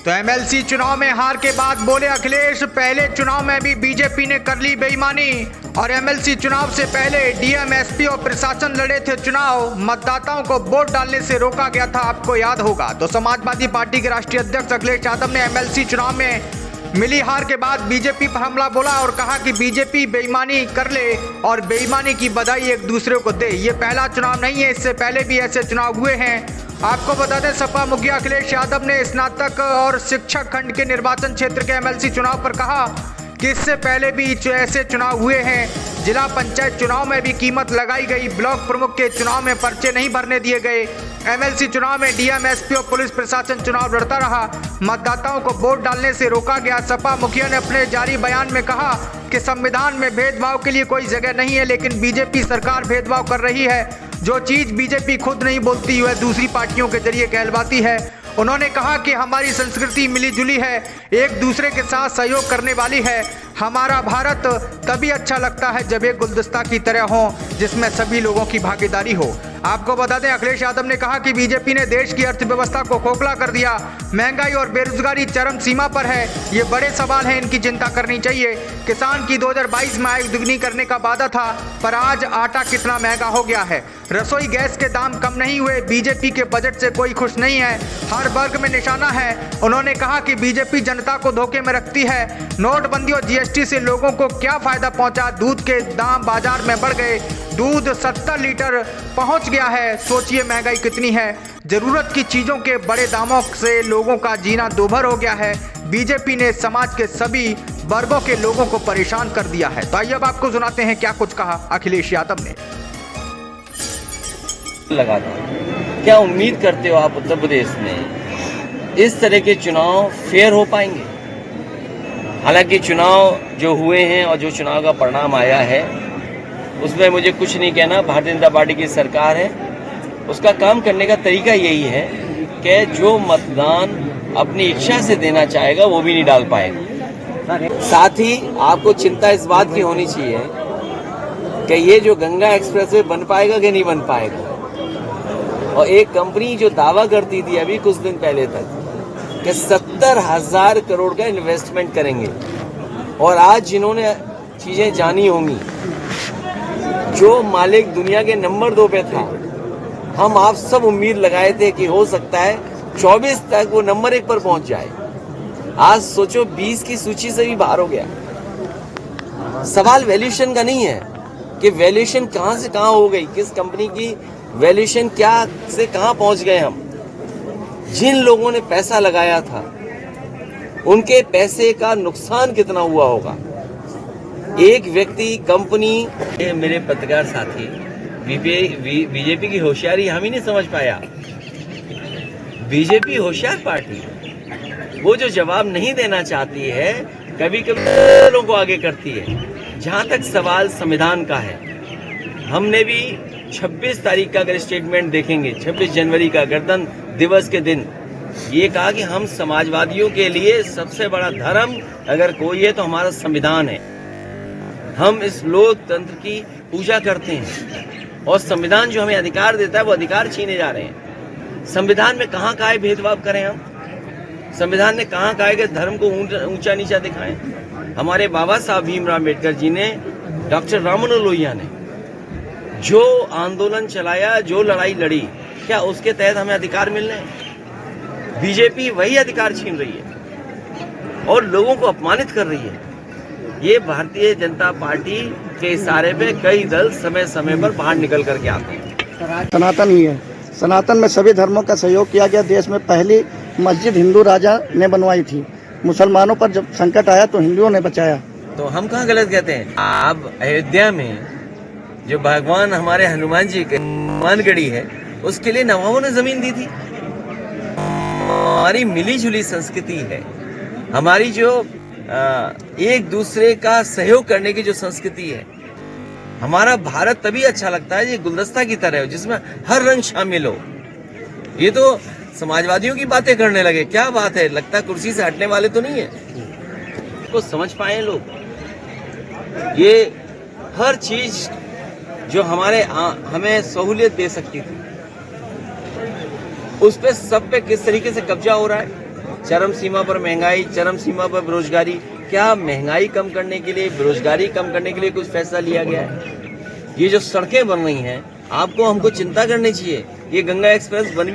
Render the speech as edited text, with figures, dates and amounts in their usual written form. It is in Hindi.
तो एमएलसी चुनाव में हार के बाद बोले अखिलेश, पहले चुनाव में भी बीजेपी ने कर ली बेईमानी और एमएलसी चुनाव से पहले डीएम, एसपी और प्रशासन लड़े थे चुनाव, मतदाताओं को वोट डालने से रोका गया था, आपको याद होगा। तो समाजवादी पार्टी के राष्ट्रीय अध्यक्ष अखिलेश यादव ने एमएलसी चुनाव में मिली हार के बाद बीजेपी पर हमला बोला और कहा कि बीजेपी बेईमानी कर ले और बेईमानी की बधाई एक दूसरे को दे। ये पहला चुनाव नहीं है, इससे पहले भी ऐसे चुनाव हुए हैं। आपको बता दें, सपा मुखिया अखिलेश यादव ने स्नातक और शिक्षक खंड के निर्वाचन क्षेत्र के एमएलसी चुनाव पर कहा कि इससे पहले भी ऐसे चुनाव हुए हैं। जिला पंचायत चुनाव में भी कीमत लगाई गई, ब्लॉक प्रमुख के चुनाव में पर्चे नहीं भरने दिए गए। एमएलसी चुनाव में डीएम, एसपी और पुलिस प्रशासन चुनाव लड़ता रहा, मतदाताओं को वोट डालने से रोका गया। सपा मुखिया ने अपने जारी बयान में कहा कि संविधान में भेदभाव के लिए कोई जगह नहीं है, लेकिन बीजेपी सरकार भेदभाव कर रही है। जो चीज बीजेपी खुद नहीं बोलती वह दूसरी पार्टियों के जरिए कहलवाती है। उन्होंने कहा कि हमारी संस्कृति मिलीजुली है, एक दूसरे के साथ सहयोग करने वाली है। हमारा भारत तभी अच्छा लगता है जब एक गुलदस्ता की तरह हो, जिसमें सभी लोगों की भागीदारी हो। आपको बता दें, अखिलेश यादव ने कहा कि बीजेपी ने देश की अर्थव्यवस्था को खोखला कर दिया, महंगाई और बेरोजगारी चरम सीमा पर है। ये बड़े सवाल हैं, इनकी चिंता करनी चाहिए। किसान की 2022 में आय दुगनी करने का वादा था, पर आज आटा कितना महंगा हो गया है। रसोई गैस के दाम कम नहीं हुए। बीजेपी के बजट से कोई खुश नहीं है, हर वर्ग में निशाना है। उन्होंने कहा कि बीजेपी जनता को धोखे में रखती है। नोटबंदी और जीएसटी से लोगों को क्या फायदा पहुंचा? दूध के दाम बाजार में बढ़ गए, दूध 70 लीटर पहुंच गया है। सोचिए महंगाई कितनी है। जरूरत की चीजों के बड़े दामों से लोगों का जीना दूभर हो गया है। बीजेपी ने समाज के सभी वर्गों के लोगों को परेशान कर दिया है। तो आइए अब आपको सुनाते हैं क्या कुछ कहा अखिलेश यादव ने। लगा था, क्या उम्मीद करते हो आप उत्तर प्रदेश में इस तरह के चुनाव फेयर हो पाएंगे? हालांकि चुनाव जो हुए हैं और जो चुनाव का परिणाम आया है उसमें मुझे कुछ नहीं कहना। भारतीय जनता पार्टी की सरकार है, उसका काम करने का तरीका यही है कि जो मतदान अपनी इच्छा से देना चाहेगा वो भी नहीं डाल पाएगा। साथ ही आपको चिंता इस बात की होनी चाहिए कि ये जो गंगा एक्सप्रेसवे बन पाएगा कि नहीं बन पाएगा। और एक कंपनी जो दावा करती थी अभी कुछ दिन पहले तक कि 70,000 करोड़ का इन्वेस्टमेंट करेंगे, और आज जिन्होंने चीजें जानी होंगी, जो मालिक दुनिया के नंबर 2 पे था, हम आप सब उम्मीद लगाए थे कि हो सकता है 24 तक वो नंबर 1 पर पहुंच जाए। आज सोचो 20 की सूची से भी बाहर हो गया। सवाल वैल्यूएशन का नहीं है कि वैल्यूएशन कहां से कहां हो गई, किस कंपनी की वैल्यूएशन क्या से कहां पहुंच गए हम। जिन लोगों ने पैसा लगाया था उनके पैसे का नुकसान कितना हुआ होगा। एक व्यक्ति, कंपनी, मेरे पत्रकार साथी, बीजेपी की होशियारी हम ही नहीं समझ पाया। बीजेपी होशियार पार्टी है, वो जो जवाब नहीं देना चाहती है कभी कभी लोगों को आगे करती है। जहां तक सवाल संविधान का है, हमने भी 26 तारीख का अगर स्टेटमेंट देखेंगे, 26 जनवरी का गणतंत्र दिवस के दिन, ये कहा कि हम समाजवादियों के लिए सबसे बड़ा धर्म अगर कोई है तो हमारा संविधान है। हम इस लोकतंत्र की पूजा करते हैं और संविधान जो हमें अधिकार देता है वो अधिकार छीने जा रहे हैं। संविधान में कहाँ कहा है भेदभाव करें हम? संविधान ने कहाँ कहा है कि धर्म को ऊंचा नीचा दिखाएं? हमारे बाबा साहब भीमराव अम्बेडकर जी ने, डॉक्टर राममनोहर लोहिया ने जो आंदोलन चलाया, जो लड़ाई लड़ी, क्या उसके तहत हमें अधिकार मिल रहे हैं? बीजेपी वही अधिकार छीन रही है और लोगों को अपमानित कर रही है। ये भारतीय जनता पार्टी के इशारे पे कई दल समय समय पर बाहर निकल करके आते हैं। सनातन ही है। सनातन में सभी धर्मों का सहयोग किया गया। देश में पहली मस्जिद हिंदू राजा ने बनवाई थी। मुसलमानों पर जब संकट आया तो हिंदुओं ने बचाया। तो हम कहाँ गलत कहते हैं? आप अयोध्या में जो भगवान हमारे हनुमान जी के हनुमानगढ़ी है, उसके लिए नवाबों ने जमीन दी थी। हमारी मिली जुली संस्कृति है, हमारी जो एक दूसरे का सहयोग करने की जो संस्कृति है। हमारा भारत तभी अच्छा लगता है ये गुलदस्ता की तरह हो, जिसमें हर रंग शामिल हो। ये तो समाजवादियों की बातें करने लगे, क्या बात है? लगता है कुर्सी से हटने वाले तो नहीं है। को समझ पाए लोग, ये हर चीज जो हमें सहूलियत दे सकती थी, उस पे सब पे किस तरीके से कब्जा हो रहा है। चरम सीमा पर महंगाई, चरम सीमा पर बेरोजगारी। क्या महंगाई कम करने के लिए, बेरोजगारी कम करने के लिए कुछ फैसला लिया गया है? ये जो सड़कें बन रही हैं, आपको हमको चिंता करनी चाहिए। ये गंगा एक्सप्रेस बन भी